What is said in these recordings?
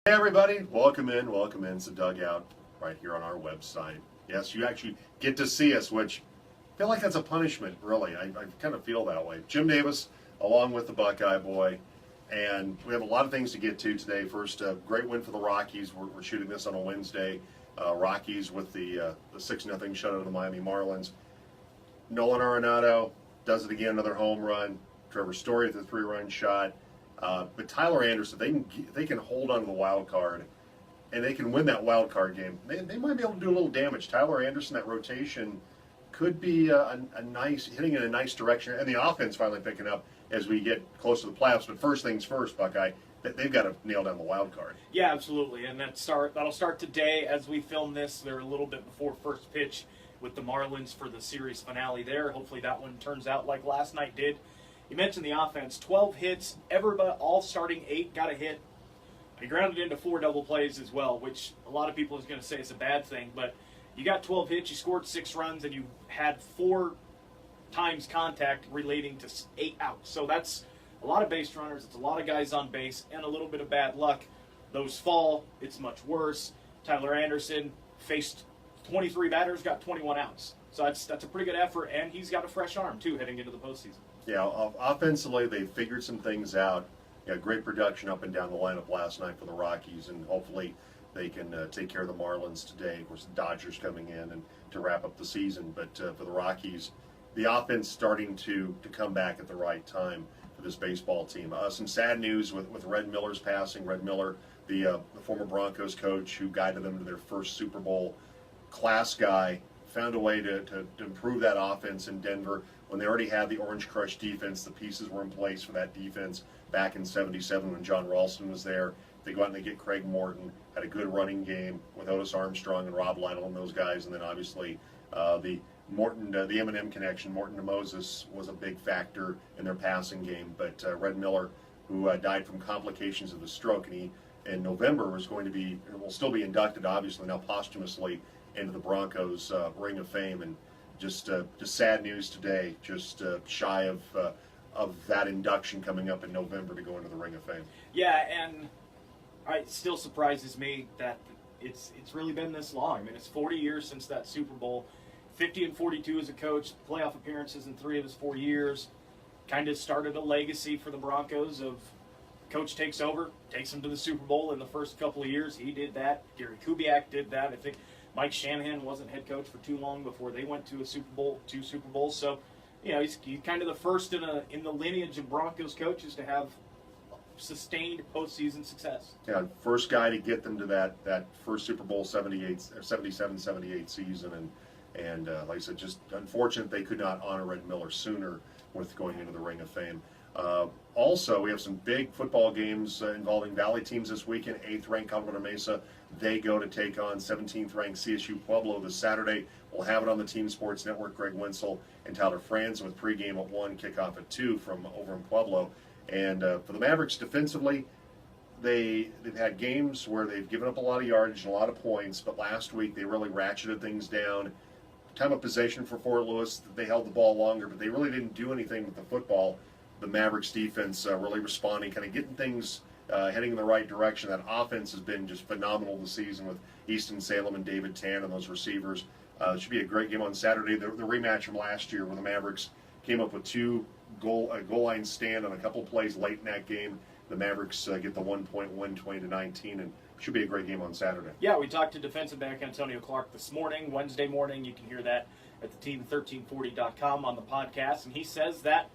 Hey everybody, welcome in to Dugout right here on our website. Yes, you actually get to see us, which I feel like that's a punishment, really. I kind of feel that way. Jim Davis, along with the Buckeye Boy, and we have a lot of things to get to today. First, a great win for the Rockies. We're shooting this on a Wednesday. Rockies with the 6-0 shutout of the Miami Marlins. Nolan Arenado does it again, another home run. Trevor Story with a 3-run shot. But Tyler Anderson, they can hold on to the wild card, and they can win that wild card game. They might be able to do a little damage. Tyler Anderson, that rotation could be a nice, hitting in a nice direction, and the offense finally picking up as we get close to the playoffs. But first things first, Buckeye, they've got to nail down the wild card. Yeah, absolutely, and that'll start today as we film this. They're a little bit before first pitch with the Marlins for the series finale there. Hopefully that one turns out like last night did. You mentioned the offense, 12 hits, everybody, all starting 8 got a hit. He grounded into 4 double plays as well, which a lot of people is going to say is a bad thing, but you got 12 hits, you scored 6 runs, and you had 4 times contact relating to 8 outs. So that's a lot of base runners, it's a lot of guys on base, and a little bit of bad luck. Those fall, it's much worse. Tyler Anderson faced 23 batters, got 21 outs. So that's a pretty good effort, and he's got a fresh arm, too, heading into the postseason. Yeah, offensively, they figured some things out. Yeah, great production up and down the lineup last night for the Rockies, and hopefully they can take care of the Marlins today. Of course, the Dodgers coming in and to wrap up the season. But for the Rockies, the offense starting to come back at the right time for this baseball team. Some sad news with Red Miller's passing. Red Miller, the former Broncos coach who guided them to their first Super Bowl, class guy, found a way to improve that offense in Denver. When they already had the Orange Crush defense, the pieces were in place for that defense back in '77 when John Ralston was there. They go out and they get Craig Morton, had a good running game with Otis Armstrong and Rob Lytle and those guys, and then obviously the M&M connection, Morton to Moses, was a big factor in their passing game. But Red Miller, who died from complications of the stroke, and he in November will still be inducted, obviously now posthumously, into the Broncos Ring of Fame, and just sad news today. Just shy of that induction coming up in November to go into the Ring of Fame. Yeah, and it still surprises me that it's really been this long. I mean, it's 40 years since that Super Bowl. 50-42 as a coach, playoff appearances in 3 of his 4 years. Kind of started a legacy for the Broncos of coach takes over, takes them to the Super Bowl in the first couple of years. He did that. Gary Kubiak did that. I think Mike Shanahan wasn't head coach for too long before they went to a Super Bowl, 2 Super Bowls. So, he's kind of the first in the lineage of Broncos coaches to have sustained postseason success. Yeah, first guy to get them to that first Super Bowl 77-78 season, and like I said, just unfortunate they could not honor Red Miller sooner with going into the Ring of Fame. Also, we have some big football games involving Valley teams this weekend. 8th-ranked Colorado Mesa, they go to take on 17th-ranked CSU Pueblo this Saturday. We'll have it on the Team Sports Network. Greg Wenzel and Tyler Franz with pregame at 1, kickoff at 2 from over in Pueblo. And for the Mavericks defensively, they've had games where they've given up a lot of yardage and a lot of points, but last week they really ratcheted things down. Time of possession for Fort Lewis, they held the ball longer, but they really didn't do anything with the football. The Mavericks defense really responding, kind of getting things heading in the right direction. That offense has been just phenomenal this season with Easton Salem and David Tan and those receivers. It should be a great game on Saturday. The rematch from last year where the Mavericks came up with 2 goal line stand on a couple of plays late in that game. The Mavericks get the 1-point win, 20-19, and should be a great game on Saturday. Yeah, we talked to defensive back Antonio Clark this morning, Wednesday morning. You can hear that at theteam1340.com on the podcast, and he says that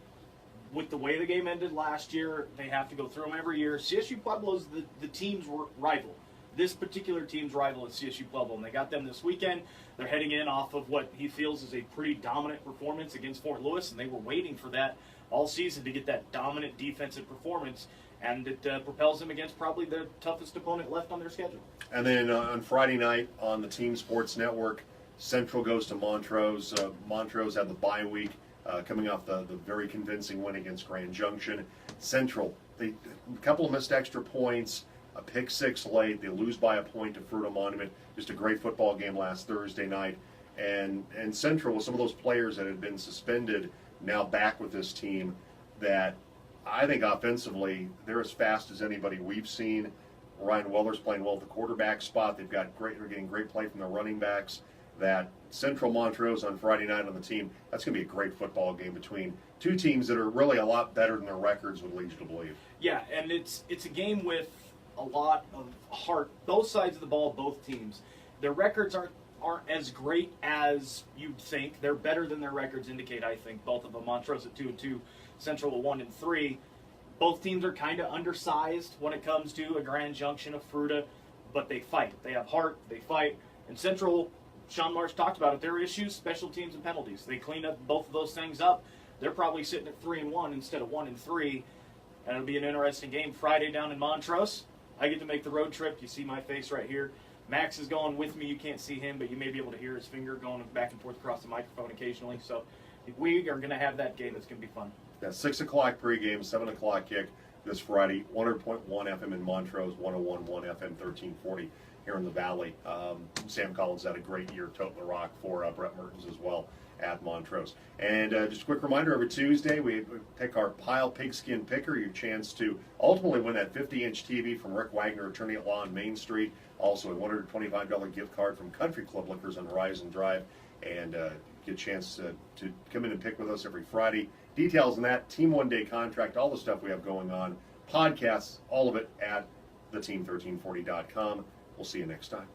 with the way the game ended last year, they have to go through them every year. CSU Pueblo is the team's rival. This particular team's rival is CSU Pueblo, and they got them this weekend. They're heading in off of what he feels is a pretty dominant performance against Fort Lewis, and they were waiting for that all season to get that dominant defensive performance, and it propels them against probably the toughest opponent left on their schedule. And then on Friday night on the Team Sports Network, Central goes to Montrose. Montrose had the bye week. Coming off the very convincing win against Grand Junction. Central, a couple of missed extra points, a pick 6 late. They lose by a point to Fruita Monument. Just a great football game last Thursday night. And Central, with some of those players that had been suspended, now back with this team that I think offensively they're as fast as anybody we've seen. Ryan Weller's playing well at the quarterback spot. They're getting great play from the running backs. That Central Montrose on Friday night on the team, that's going to be a great football game between two teams that are really a lot better than their records would lead you to believe. Yeah, and it's a game with a lot of heart. Both sides of the ball, both teams. Their records aren't as great as you'd think. They're better than their records indicate, I think. Both of them, Montrose at 2-2, Central at 1-3. Both teams are kind of undersized when it comes to a Grand Junction of Fruita, but they fight. They have heart. They fight. And Central, Sean Marsh talked about it. Their issues, special teams and penalties. They clean up both of those things up. They're probably sitting at 3-1 instead of 1-3, and it'll be an interesting game Friday down in Montrose. I get to make the road trip. You see my face right here. Max is going with me. You can't see him, but you may be able to hear his finger going back and forth across the microphone occasionally. So we are going to have that game. It's going to be fun. Yeah, 6 o'clock pregame, 7 o'clock kick this Friday. 100.1 FM in Montrose, 101.1 FM, 1340 here in the Valley. Sam Collins had a great year toting the rock for Brett Mertens as well at Montrose. And just a quick reminder, every Tuesday we pick our Pile Pigskin Picker, your chance to ultimately win that 50-inch TV from Rick Wagner, attorney at law on Main Street. Also a $125 gift card from Country Club Liquors on Rise and Drive. And get a chance to come in and pick with us every Friday. Details on that, Team One Day contract, all the stuff we have going on, podcasts, all of it at theteam1340.com. We'll see you next time.